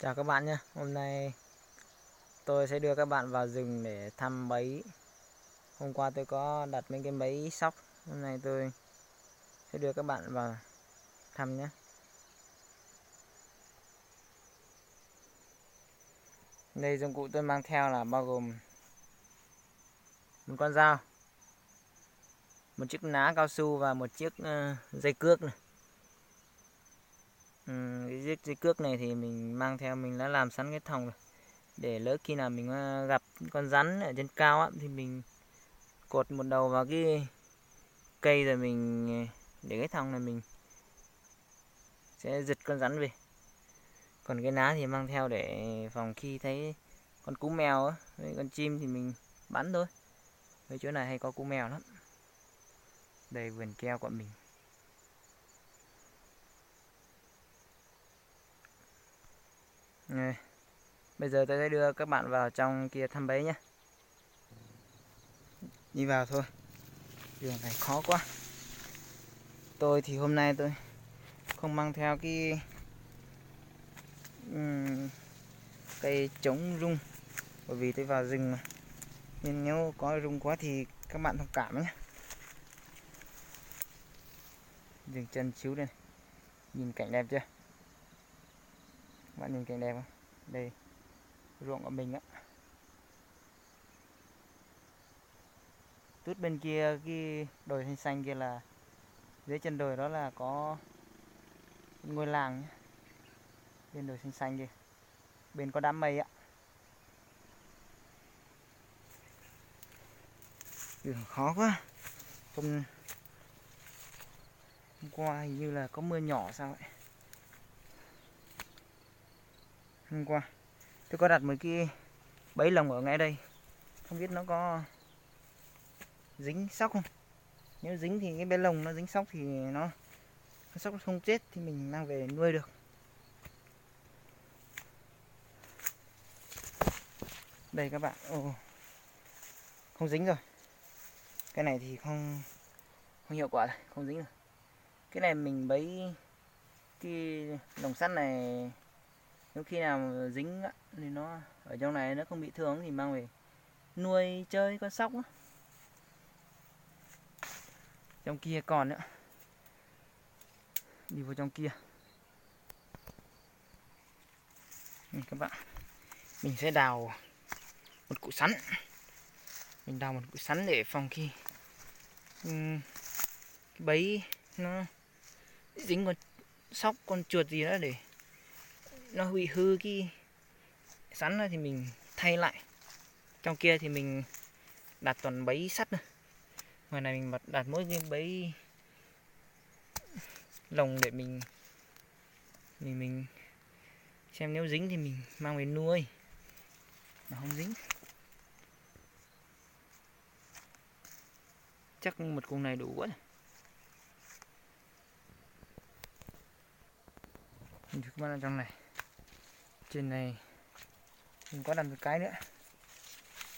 Chào các bạn nhé. Hôm nay tôi sẽ đưa các bạn vào rừng để thăm bẫy. Hôm qua tôi có đặt mấy cái bẫy sóc. Hôm nay tôi sẽ đưa các bạn vào thăm nhé. Đây dụng cụ tôi mang theo là bao gồm một con dao, một chiếc ná cao su và một chiếc dây cước này. Cái chiếc dây cước này thì mình mang theo, mình đã làm sẵn cái thòng rồi. Để lỡ khi nào mình gặp con rắn ở trên cao á, thì mình cột một đầu vào cái cây rồi mình để cái thòng này mình sẽ giật con rắn về. Còn cái ná thì mang theo để phòng khi thấy con cú mèo á, với con chim thì mình bắn thôi. Ở chỗ này hay có cú mèo lắm. Đây vườn keo của mình. Đây. Bây giờ tôi sẽ đưa các bạn vào trong kia thăm bẫy nhé. Đi vào thôi. Đường này khó quá. Tôi thì hôm nay tôi không mang theo cái cây chống rung, bởi vì tôi vào rừng mà. Nên nếu có rung quá thì các bạn thông cảm nhé. Dừng chân xíu đây. Nhìn cảnh đẹp chưa? Các bạn nhìn cảnh đẹp không? Đây ruộng của mình á. Tút bên kia cái đồi xanh xanh kia là dưới chân đồi đó là có ngôi làng nhé. Bên đồi xanh xanh kia. Bên có đám mây á. Đường khó quá. Hôm qua hình như là có mưa nhỏ sao vậy? Hôm qua tôi có đặt một cái bẫy lồng ở ngay đây. Không biết nó có dính sóc không? Nếu dính thì cái bẫy lồng nó dính sóc thì nó sóc không chết thì mình mang về nuôi được. Đây các bạn. Không dính rồi. Cái này thì không hiệu quả rồi, không dính rồi. Cái này mình bẫy cái lồng sắt này, nếu khi nào dính thì nó ở trong này nó không bị thương thì mang về nuôi chơi con sóc á. Trong kia còn nữa. Đi vào trong kia. Đây các bạn. Mình sẽ đào một củ sắn. Mình đào một củ sắn để phòng khi cái bẫy nó dính con sóc, con chuột gì đó để nó bị hư cái sắn ra thì mình thay lại. Trong kia thì mình đặt toàn bẫy sắt nữa. Ngoài này mình đặt mỗi cái bẫy lồng để mình xem nếu dính thì mình mang về nuôi, mà không dính chắc một cùng này đủ quá. Mình thử các bạn ở trong này. Trên này mình có đặt một cái nữa.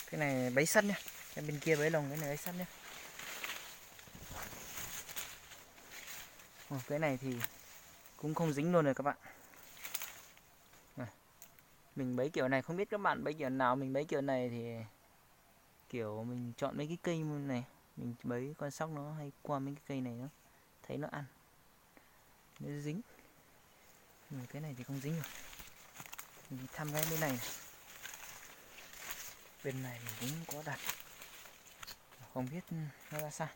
Cái này bẫy sắt nhá. Cái bên kia bẫy lồng, cái này bẫy sắt nhá. Cái này thì cũng không dính luôn rồi các bạn. Mình bẫy kiểu này, không biết các bạn bẫy kiểu nào. Mình bẫy kiểu này thì kiểu mình chọn mấy cái cây này, mình bẫy con sóc nó hay qua mấy cái cây này, nó thấy nó ăn, nó dính. Nhưng cái này thì không dính rồi. Mình thăm cái bên này này. Bên này mình cũng có đặt, không biết nó ra sao.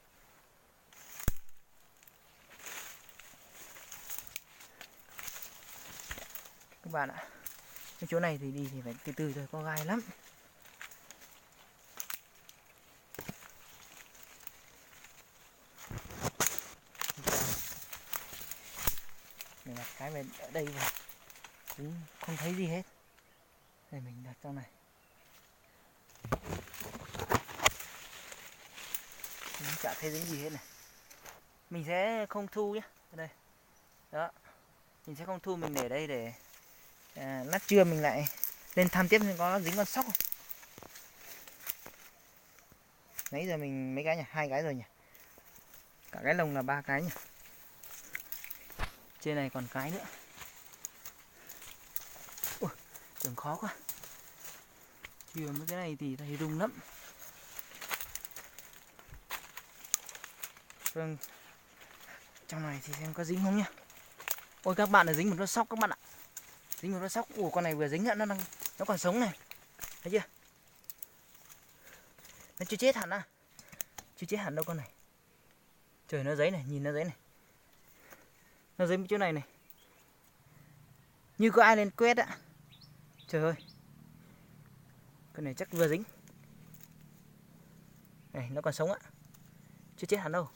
Các bạn ạ, cái chỗ này thì đi thì phải từ từ thôi, có gai lắm. Mình đặt cái về ở đây rồi cũng không thấy gì hết. Đây mình đặt trong này, mình chả thấy dính gì hết này. Mình sẽ không thu nhé. Đây đó, mình sẽ không thu, mình để đây để lát trưa mình lại lên thăm tiếp xem có dính con sóc không. Nãy giờ mình mấy cái nhỉ, 2 cái rồi nhỉ, cả cái lồng là 3 cái nhỉ. Trên này còn cái nữa. Tưởng khó quá. Chừa mấy cái này thì thấy rung lắm. Vâng. Trong này thì xem có dính không nhá. Ôi các bạn, là dính một con sóc các bạn ạ. Dính một con sóc. Ủa con này vừa dính nữa, nó còn sống này. Thấy chưa? Nó chưa chết hẳn à. Chưa chết hẳn đâu con này. Trời, nó giấy này, nhìn nó giấy này. Nó giấy chỗ này này. Như có ai lên quét ạ. Trời ơi. Con này chắc vừa dính. Này, nó còn sống ạ. Chưa chết hẳn đâu.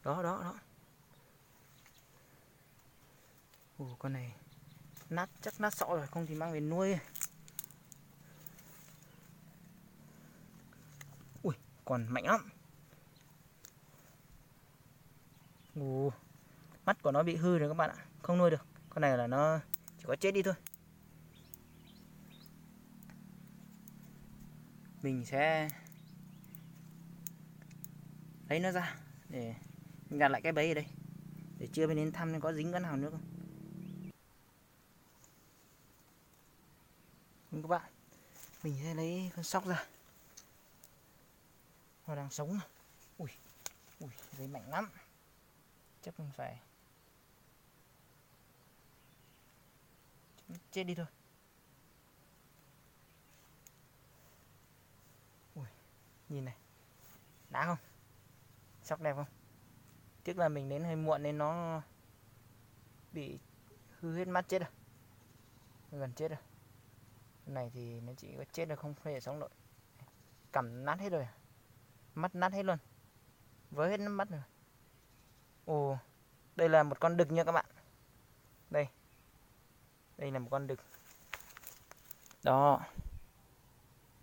Đó, đó, đó. Ủa con này nát, chắc nát sọ rồi, không thì mang về nuôi. Ui, còn mạnh lắm. Ủa, mắt của nó bị hư rồi các bạn ạ, không nuôi được. Con này là nó chỉ có chết đi thôi. Mình sẽ lấy nó ra để mình đặt lại cái bẫy ở đây, để trưa bên đến thăm nên có dính cái nào nữa không. Các bạn, mình sẽ lấy con sóc ra. Nó đang sống. Ui, ui, dây mạnh lắm. Chắc mình phải chết đi thôi. Ui, nhìn này, đã không? Sóc đẹp không? Tiếc là mình đến hơi muộn nên nó bị hư hết mắt, chết rồi. Gần chết rồi. Cái này thì nó chỉ có chết được, không thể sống nổi. Cằm nát hết rồi. Mắt nát hết luôn. Vỡ hết mắt rồi. Ồ, đây là một con đực nha các bạn. Đây. Đây là một con đực. Đó.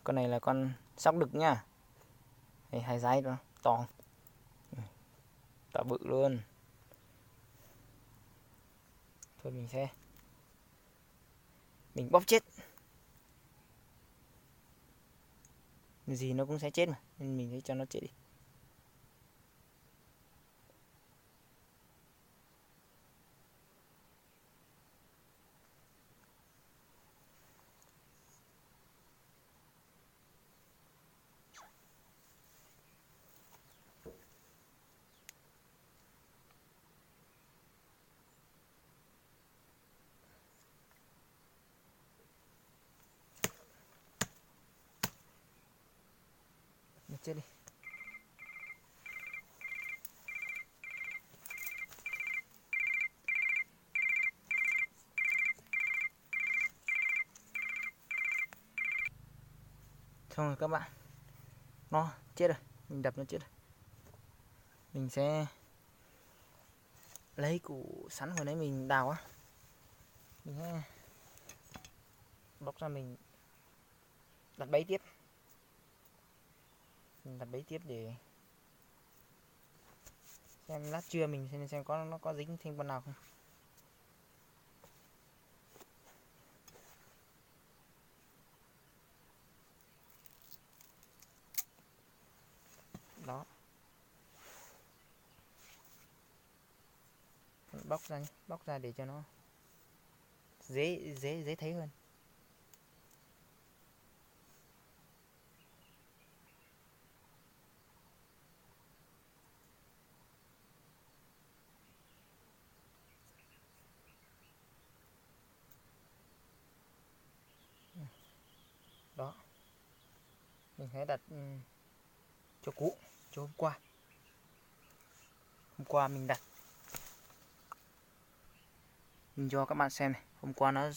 Con này là con sóc đực nha. Đây, hai dái đó, to. To bự luôn. Thôi mình bóp chết. Gì nó cũng sẽ chết mà, nên mình sẽ cho nó chết đi. Nó chết đi. Xong rồi các bạn, nó chết rồi, mình đập nó chết rồi. Mình sẽ lấy củ sắn hồi nãy mình đào á, mình sẽ bóc ra, mình đặt bẫy tiếp. Mình đặt bẫy tiếp để xem lát trưa mình xem có nó có dính thêm con nào không. Đó. Bóc ra nhé, bóc ra để cho nó dễ thấy hơn. Đó. Mình sẽ đặt chỗ cũ, chỗ hôm qua. Hôm qua mình đặt. Mình cho các bạn xem này, hôm qua nó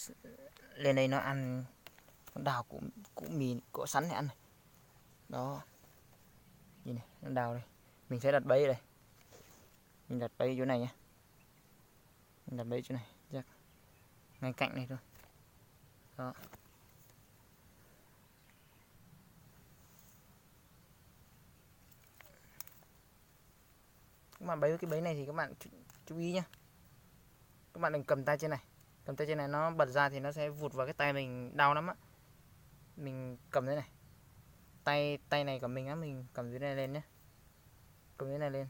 lên đây nó ăn con đào củ mì, củ sắn này ăn này. Đó. Nhìn này, nó đào đây. Mình sẽ đặt bẫy ở đây. Mình đặt bẫy chỗ này nhé. Mình đặt bẫy chỗ này, chắc ngay cạnh này thôi. Đó. Các bạn bẫy cái bẫy này thì các bạn chú ý nhé. Các bạn đừng cầm tay trên này. Cầm tay trên này nó bật ra thì nó sẽ vụt vào cái tay mình, đau lắm á. Mình cầm thế này. Tay này của mình á, mình cầm dưới này lên nhé. Cầm dưới này lên.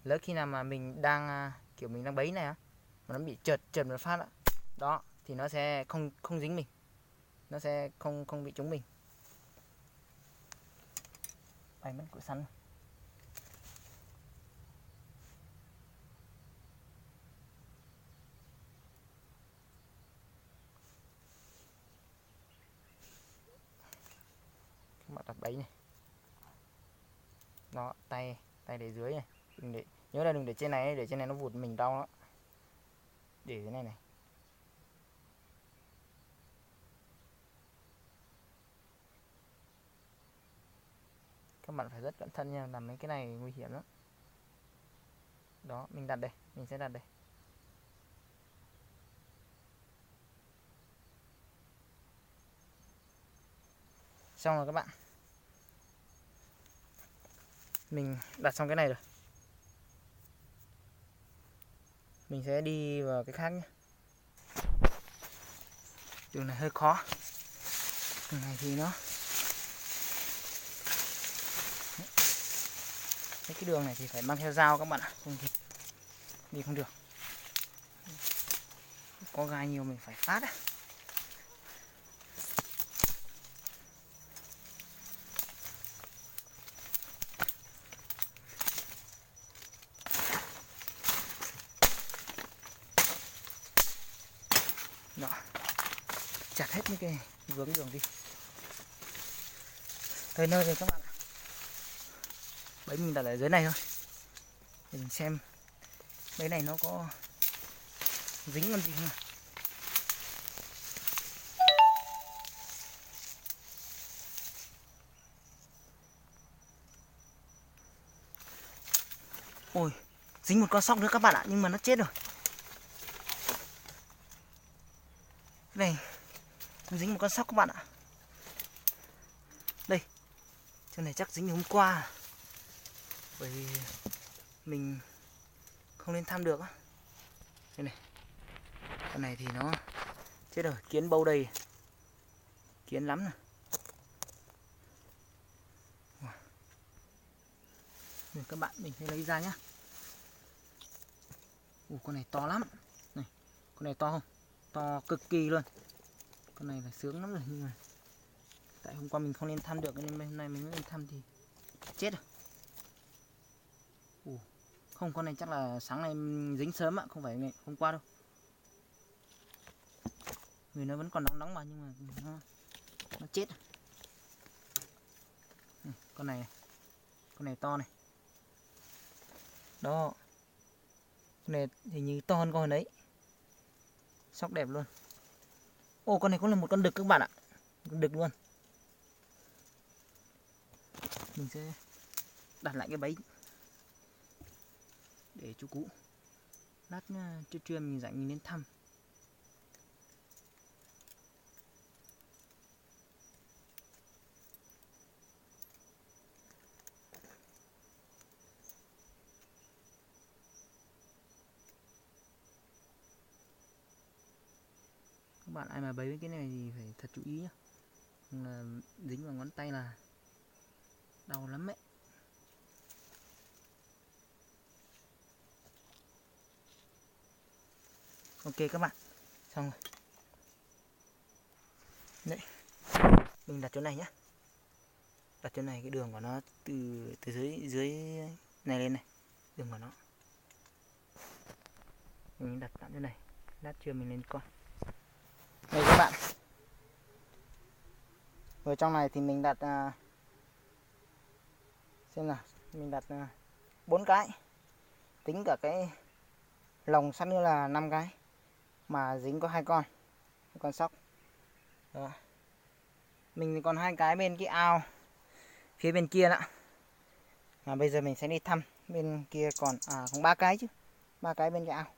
Lỡ khi nào mà mình đang kiểu mình đang bẫy này á, mà nó bị trượt một phát á. Đó, thì nó sẽ không dính mình, nó sẽ không bị trúng mình. Bay mất củ sắn. Các bạn đặt bẫy này. Đó, tay để dưới này. Nhớ là đừng để trên này, để trên này nó vụt mình đau đó. Để dưới này này. Các bạn phải rất cẩn thận nha, làm mấy cái này nguy hiểm lắm. Đó, mình đặt đây, mình sẽ đặt đây. Xong rồi các bạn. Mình đặt xong cái này rồi. Mình sẽ đi vào cái khác nhé. Đường này hơi khó. Đường này thì nó cái đường này thì phải mang theo dao các bạn ạ, không thì đi không được. Có gai nhiều mình phải phát á. Đó. Chặt hết những cái vướng đường đi. Tới nơi rồi các bạn ạ. Bẫy mình đặt ở dưới này thôi. Để mình xem bẫy này nó có dính con gì không. Ôi, dính một con sóc nữa các bạn ạ, nhưng mà nó chết rồi. Này, dính một con sóc các bạn ạ. Đây, chỗ này chắc dính từ hôm qua. Bởi vì mình không nên thăm được á. Đây này, con này thì nó chết rồi, kiến bâu đây. Kiến lắm này. Rồi các bạn, mình sẽ lấy ra nhá. Con này to lắm. Này, con này to không? To cực kỳ luôn. Con này là sướng lắm rồi, nhưng mà tại hôm qua mình không nên thăm được nên hôm nay mình mới lên thăm thì chết rồi. Không, con này chắc là sáng nay dính sớm ạ, không phải ngày hôm qua đâu. Người nó vẫn còn nóng nóng mà, nhưng mà nó chết rồi. Con này to này. Đó, con này hình như to hơn con đấy. Sóc đẹp luôn. Con này cũng là một con đực các bạn ạ. Con đực luôn. Mình sẽ đặt lại cái bẫy để chú cũ. Lát trưa mình rảnh mình đến thăm. Các bạn ai mà bẫy cái này thì phải thật chú ý nhá. Không là dính vào ngón tay là đau lắm ấy. Ok các bạn, xong rồi. Đấy, mình đặt chỗ này nhá. Đặt chỗ này, cái đường của nó từ dưới này lên này, đường của nó. Mình đặt tạm chỗ này, lát trưa mình lên coi. Đây các bạn. Ở trong này thì mình đặt xem nào, mình đặt 4 cái. Tính cả cái lồng sắt nữa là 5 cái. Mà dính có 2 con sóc. Đó. Mình còn 2 cái bên cái ao phía bên kia nữa. Mà bây giờ mình sẽ đi thăm bên kia còn còn 3 cái chứ. 3 cái bên cái ao.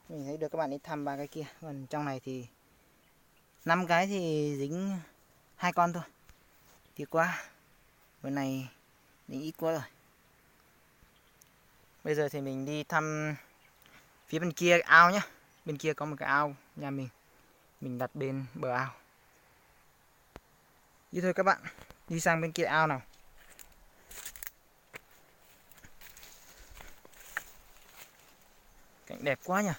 Mình sẽ đưa các bạn đi thăm 3 cái kia. Còn trong này thì 5 cái thì dính 2 con thôi. Tiếc quá. Bữa này dính ít quá rồi. Bây giờ thì mình đi thăm phía bên kia ao nhé. Bên kia có một cái ao nhà mình đặt bên bờ ao. Đi thôi các bạn, đi sang bên kia ao nào. Cảnh đẹp quá nhỉ.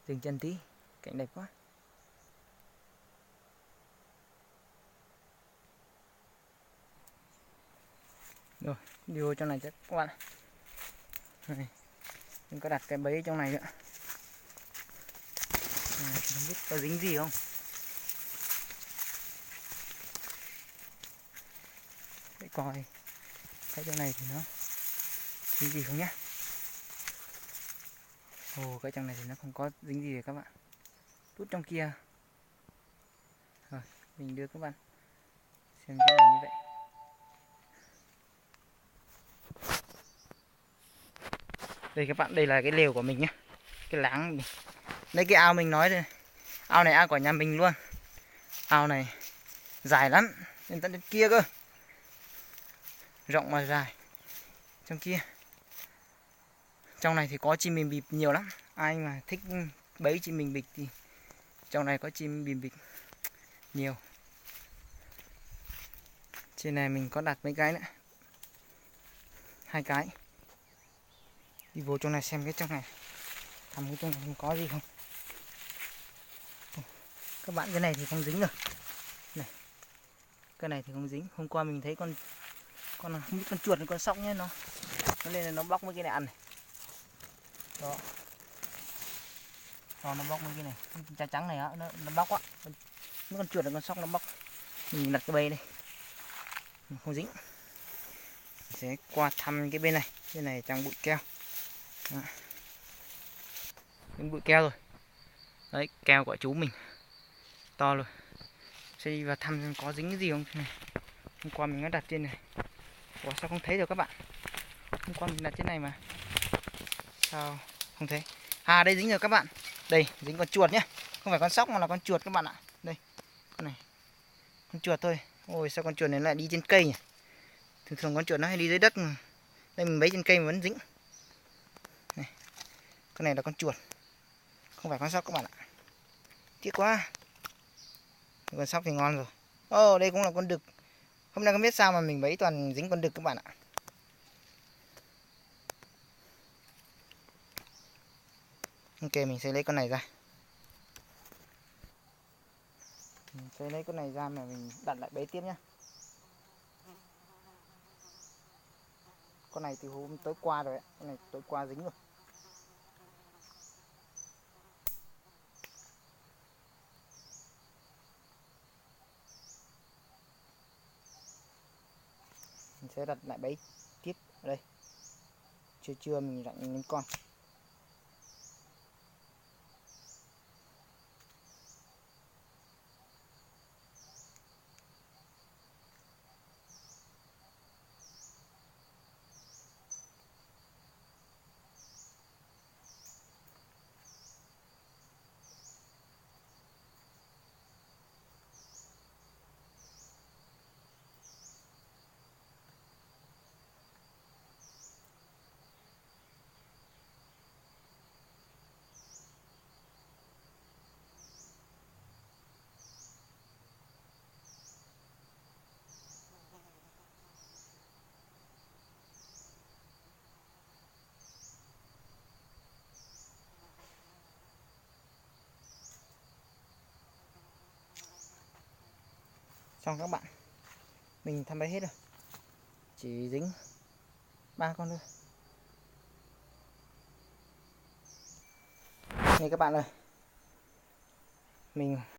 Dừng chân tí. Cảnh đẹp quá. Rồi, đi vô trong này chắc các bạn. Này, mình có đặt cái bẫy trong này nữa. Này, không biết có dính gì không. Để coi cái trong này thì nó dính gì không nhá. Ồ, cái trong này thì nó không có dính gì rồi các bạn. Tút trong kia. Rồi, mình đưa các bạn xem cái này như vậy. Đây các bạn, đây là cái lều của mình nhá. Cái láng mình. Đây cái ao mình nói đây. Ao này ao của nhà mình luôn. Ao này dài lắm, đến tận đến kia cơ. Rộng mà dài. Trong kia. Trong này thì có chim bìm bịp nhiều lắm. Ai mà thích bẫy chim bìm bịp thì trong này có chim bìm bịp nhiều. Trên này mình có đặt mấy cái nữa. 2 cái. Đi vô trong này xem cái trong này. Thăm cái trong này có gì không. Các bạn, cái này thì không dính rồi. Này. Cái này thì không dính. Hôm qua mình thấy con không biết con chuột hay con sóc nhé, nó lên là nó bóc mấy cái này ăn này. Đó. Đó, nó bóc mấy cái này. Trắng trắng này á, nó bóc á. Mấy con chuột hay con sóc nó bóc. Mình đặt cái bẫy đây. Không dính. Mình sẽ qua thăm cái bên này. Bên này trong bụi keo. Đó. Bên bụi keo rồi. Đấy, keo của chú mình. To rồi. Sẽ đi vào thăm xem có dính cái gì không. Này. Hôm qua mình đã đặt trên này. Ủa sao không thấy được các bạn? Hôm qua mình đặt trên này mà. Sao không thấy? À đây dính rồi các bạn. Đây, dính con chuột nhá. Không phải con sóc mà là con chuột các bạn ạ. Đây. Con này. Con chuột thôi. Ôi sao con chuột này lại đi trên cây nhỉ? Thường thường con chuột nó hay đi dưới đất mà. Đây mình bấy trên cây mà vẫn dính. Này. Con này là con chuột. Không phải con sóc các bạn ạ. Tiếc quá. Con sóc thì ngon rồi. Ồ, đây cũng là con đực. Hôm nay không biết sao mà mình bấy toàn dính con đực các bạn ạ. Ok, mình sẽ lấy con này ra. Mình sẽ lấy con này ra mà mình đặt lại bẫy tiếp nhá. Con này từ hôm tối qua rồi đấy. Con này tối qua dính rồi. Mình sẽ đặt lại bẫy tiếp ở đây. Trưa mình lại lên con. Xong các bạn. Mình thăm bẫy hết rồi. Chỉ dính 3 con thôi. Này các bạn ơi. Mình